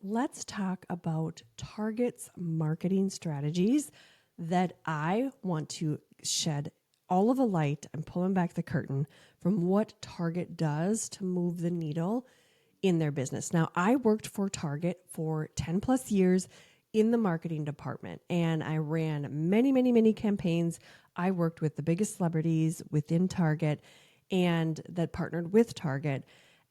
let's talk about Target's marketing strategies that I want to shed all of a light and pulling back the curtain from what Target does to move the needle in their business. Now, I worked for Target for 10 plus years in the marketing department, and I ran many campaigns. I worked with the biggest celebrities within Target and that partnered with Target.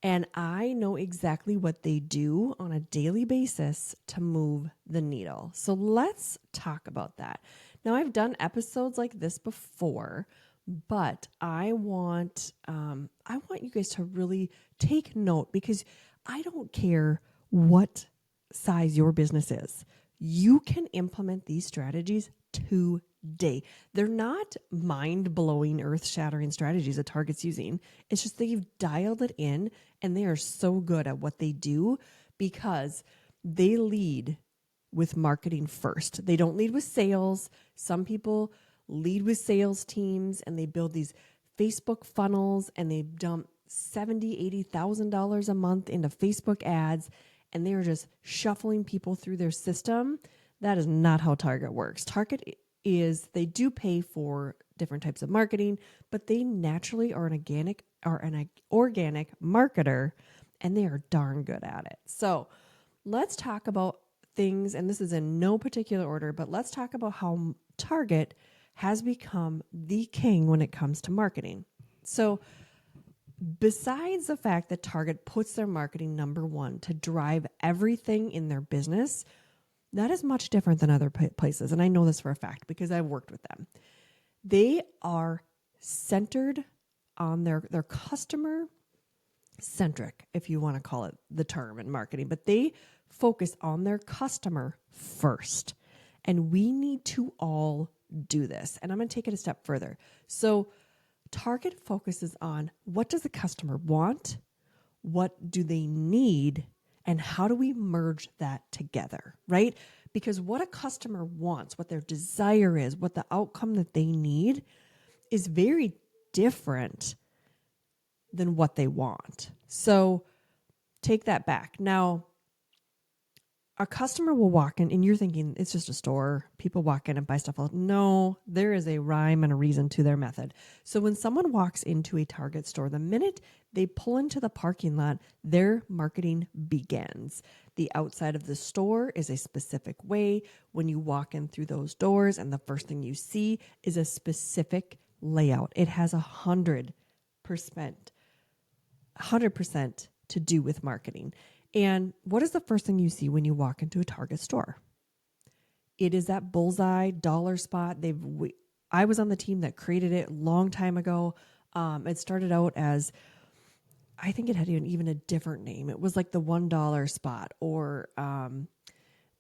And I know exactly what they do on a daily basis to move the needle. So let's talk about that. Now, I've done episodes like this before, but I want you guys to really take note, because I don't care what size your business is. You can implement these strategies today. They're not mind-blowing, earth-shattering strategies that Target's using. It's just that you've dialed it in, and they are so good at what they do because they lead with marketing first. They don't lead with sales. Some people lead with sales teams and they build these Facebook funnels and they dump $70,000, $80,000 a month into Facebook ads, and they are just shuffling people through their system. That is not how Target works. Target they do pay for different types of marketing, but they naturally are an organic marketer, and they are darn good at it. So let's talk about things, and this is in no particular order, but let's talk about how Target has become the king when it comes to marketing. So besides the fact that Target puts their marketing number one to drive everything in their business, that is much different than other places. And I know this for a fact because I've worked with them. They are centered on their customer-centric, if you want to call it the term in marketing, but they focus on their customer first. And we need to all do this. And I'm going to take it a step further. So Target focuses on, what does the customer want? What do they need? And how do we merge that together, right? Because what a customer wants, what their desire is, what the outcome that they need is very different than what they want. So take that back. Now, a customer will walk in and you're thinking it's just a store. People walk in and buy stuff. No, there is a rhyme and a reason to their method. So when someone walks into a Target store, the minute they pull into the parking lot, their marketing begins. The outside of the store is a specific way. When you walk in through those doors and the first thing you see is a specific layout. It has 100% to do with marketing. And what is the first thing you see when you walk into a Target store? It is that bullseye dollar spot. I was on the team that created it a long time ago. It started out as, I think it had even a different name. It was like the $1 spot, and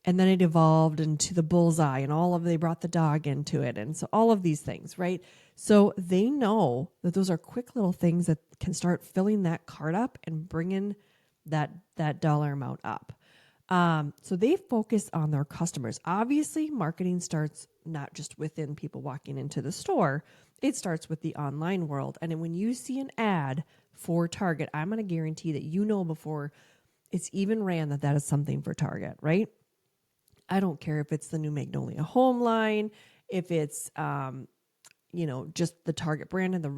then it evolved into the bullseye, and they brought the dog into it, and so all of these things, right? So they know that those are quick little things that can start filling that cart up and bringing that dollar amount up. So they focus on their customers. Obviously, marketing starts not just within people walking into the store. It starts with the online world. And when you see an ad for Target, I'm going to guarantee that you know before it's even ran that is something for Target, right? I don't care if it's the new Magnolia Home line, if it's just the Target branded, the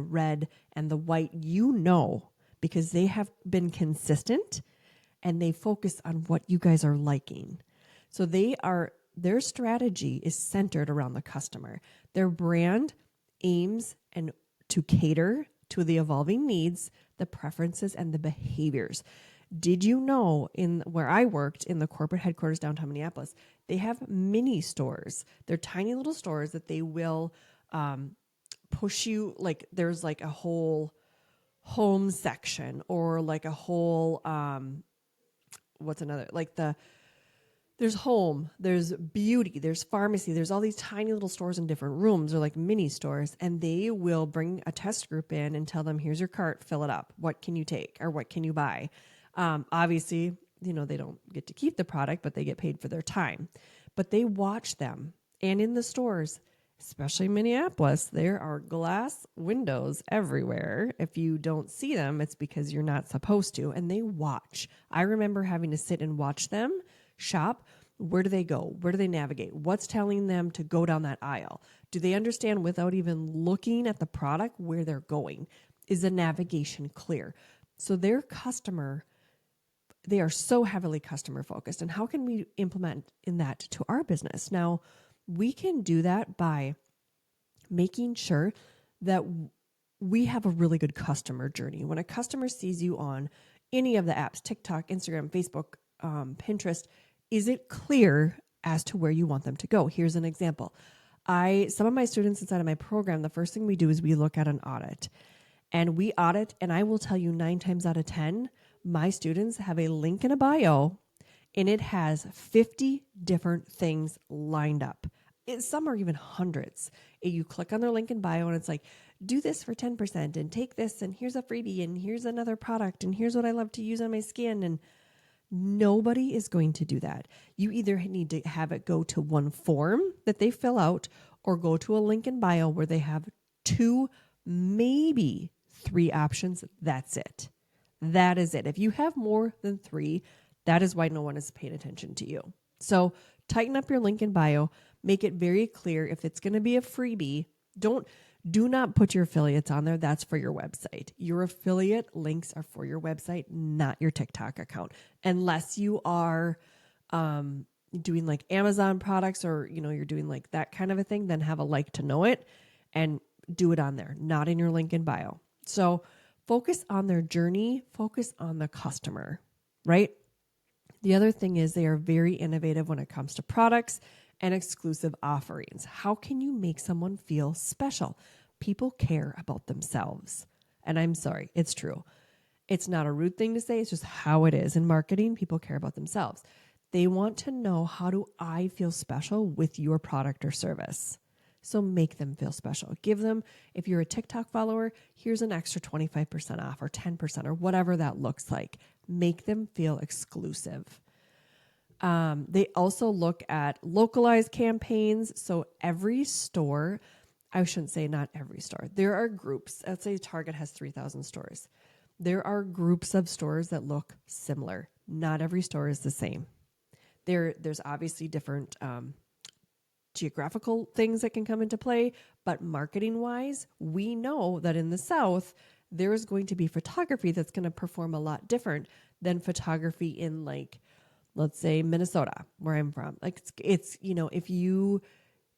red and the white, because they have been consistent and they focus on what you guys are liking. So their strategy is centered around the customer. Their brand aims to cater to the evolving needs, the preferences, and the behaviors. Did you know where I worked in the corporate headquarters downtown Minneapolis, they have mini stores. They're tiny little stores that they will push you, like there's like a whole home section or like a whole there's home, there's beauty, there's pharmacy, there's all these tiny little stores in different rooms. They're like mini stores, and they will bring a test group in and tell them, here's your cart, fill it up, what can you take or what can you buy? Obviously, they don't get to keep the product, but they get paid for their time. But they watch them, and in the stores, especially Minneapolis, there are glass windows everywhere. If you don't see them, it's because you're not supposed to. And they watch. I remember having to sit and watch them shop. Where do they go? Where do they navigate? What's telling them to go down that aisle? Do they understand without even looking at the product where they're going? Is the navigation clear? So their customer, they are so heavily customer focused. And how can we implement in that to our business? Now, we can do that by making sure that we have a really good customer journey. When a customer sees you on any of the apps, TikTok, Instagram, Facebook, Pinterest, is it clear as to where you want them to go? Here's an example. Some of my students inside of my program, the first thing we do is we look at an audit. And we audit, and I will tell you 9 times out of 10, my students have a link in a bio, and it has 50 different things lined up. Some are even hundreds. You click on their link in bio, and it's like, do this for 10%, and take this, and here's a freebie, and here's another product, and here's what I love to use on my skin. And nobody is going to do that. You either need to have it go to one form that they fill out, or go to a link in bio where they have 2, maybe 3 options. That's it. That is it. If you have more than 3, that is why no one is paying attention to you. So tighten up your link in bio. Make it very clear if it's going to be a freebie. Do not put your affiliates on there. That's for your website. Your affiliate links are for your website, not your TikTok account. Unless you are doing like Amazon products, or you're doing like that kind of a thing, then have a like to know it and do it on there, not in your link in bio. So focus on their journey, focus on the customer, right? The other thing is they are very innovative when it comes to products and exclusive offerings. How can you make someone feel special? People care about themselves. And I'm sorry, it's true. It's not a rude thing to say. It's just how it is. In marketing, people care about themselves. They want to know, how do I feel special with your product or service? So make them feel special. Give them, if you're a TikTok follower, here's an extra 25% off or 10% or whatever that looks like. Make them feel exclusive. They also look at localized campaigns. So every store, I shouldn't say not every store. There are groups. Let's say Target has 3,000 stores. There are groups of stores that look similar. Not every store is the same. There's obviously different geographical things that can come into play, but marketing wise, we know that in the South, there is going to be photography that's going to perform a lot different than photography in, like, let's say Minnesota, where I'm from. Like it's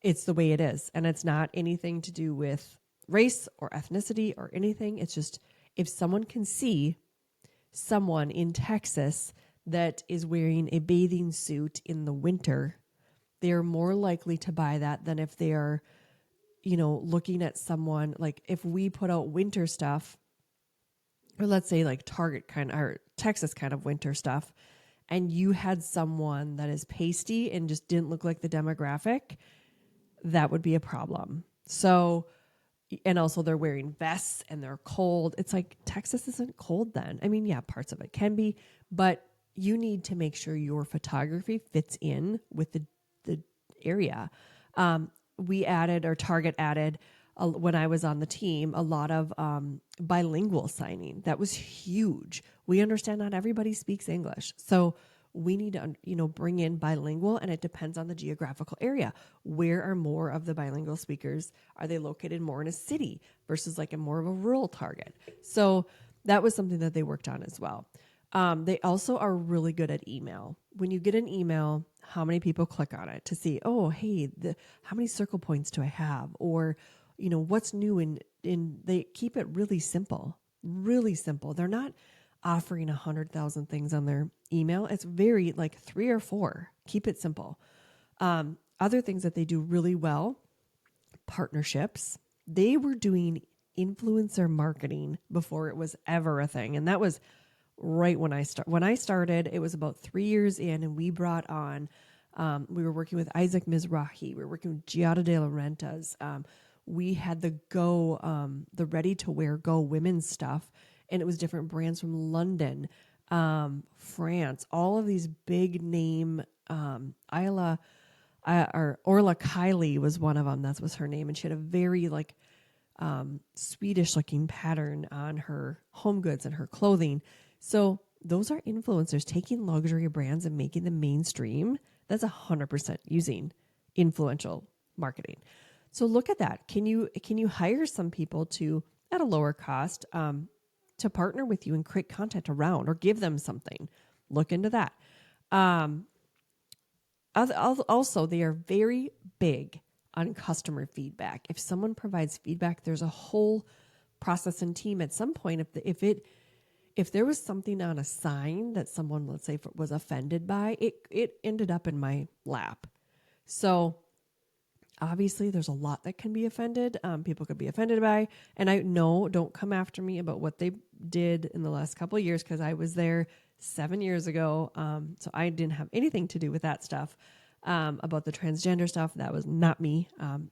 it's the way it is. And it's not anything to do with race or ethnicity or anything. It's just, if someone can see someone in Texas that is wearing a bathing suit in the winter, they're more likely to buy that than if they are, looking at someone, like if we put out winter stuff, or let's say like Target kind of, or Texas kind of winter stuff, and you had someone that is pasty and just didn't look like the demographic, that would be a problem. So, and also they're wearing vests and they're cold. It's like, Texas isn't cold then. I mean, yeah, parts of it can be, but you need to make sure your photography fits in with the area. We added, or Target added, when I was on the team, a lot of bilingual signing. That was huge. We understand not everybody speaks English. So we need to, bring in bilingual, and it depends on the geographical area. Where are more of the bilingual speakers? Are they located more in a city versus like a more of a rural target? So that was something that they worked on as well. They also are really good at email. When you get an email, how many people click on it to see, oh, hey, how many circle points do I have? Or, what's new in they keep it really simple, really simple. They're not offering 100,000 things on their email. It's very like 3 or 4. Keep it simple. Other things that they do really well, partnerships. They were doing influencer marketing before it was ever a thing. And that was right when I started, it was about 3 years in, and we brought on, we were working with Isaac Mizrahi. We were working with Giada De Laurentiis. We had the ready to wear Go women's stuff, and it was different brands from London, France, all of these big name, Isla or Orla Kiley was one of them. That was her name. And she had a very like Swedish looking pattern on her home goods and her clothing. So those are influencers taking luxury brands and making them mainstream. That's 100% using influential marketing. So look at that. Can you hire some people to, at a lower cost, to partner with you and create content around, or give them something? Look into that. Also, they are very big on customer feedback. If someone provides feedback, there's a whole process and team. At some point, if there was something on a sign that someone, let's say, was offended by, it ended up in my lap. So obviously, there's a lot that can be offended. People could be offended by, and I know, don't come after me about what they did in the last couple of years, because I was there 7 years ago. So I didn't have anything to do with that stuff. About the transgender stuff, that was not me.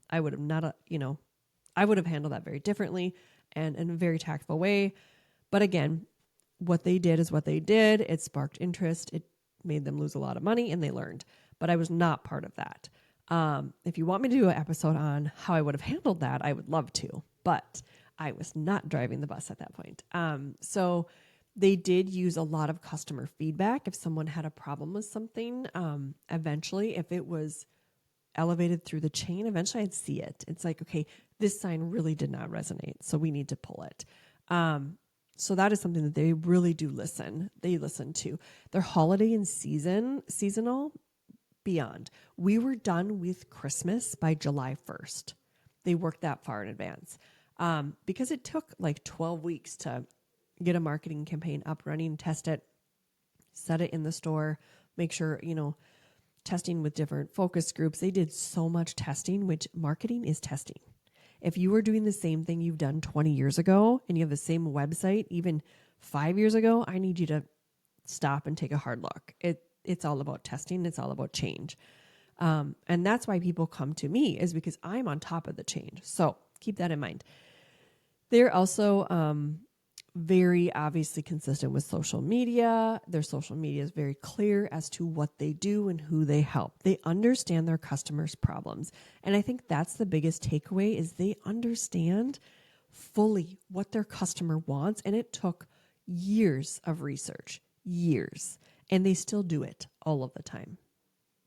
I would have not, I would have handled that very differently and in a very tactful way. But again, what they did is what they did. It sparked interest. It made them lose a lot of money, and they learned. But I was not part of that. If you want me to do an episode on how I would have handled that, I would love to. But I was not driving the bus at that point. So they did use a lot of customer feedback. If someone had a problem with something, eventually, if it was elevated through the chain, eventually I'd see it. It's like, okay, this sign really did not resonate, so we need to pull it. So that is something that they really do listen. They listen to their holiday and seasonal beyond. We were done with Christmas by July 1st. They worked that far in advance because it took like 12 weeks to get a marketing campaign up running, test it, set it in the store, make sure, testing with different focus groups. They did so much testing, which marketing is testing. If you were doing the same thing you've done 20 years ago and you have the same website, even 5 years ago, I need you to stop and take a hard look. It's all about testing. It's all about change. And that's why people come to me, is because I'm on top of the change. So keep that in mind. They're also very obviously consistent with social media. Their social media is very clear as to what they do and who they help. They understand their customers' problems. And I think that's the biggest takeaway, is they understand fully what their customer wants. And it took years of research, years. And they still do it all of the time.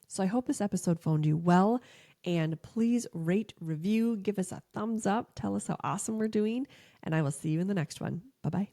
So I hope this episode found you well. And please rate, review, give us a thumbs up. Tell us how awesome we're doing. And I will see you in the next one. Bye-bye.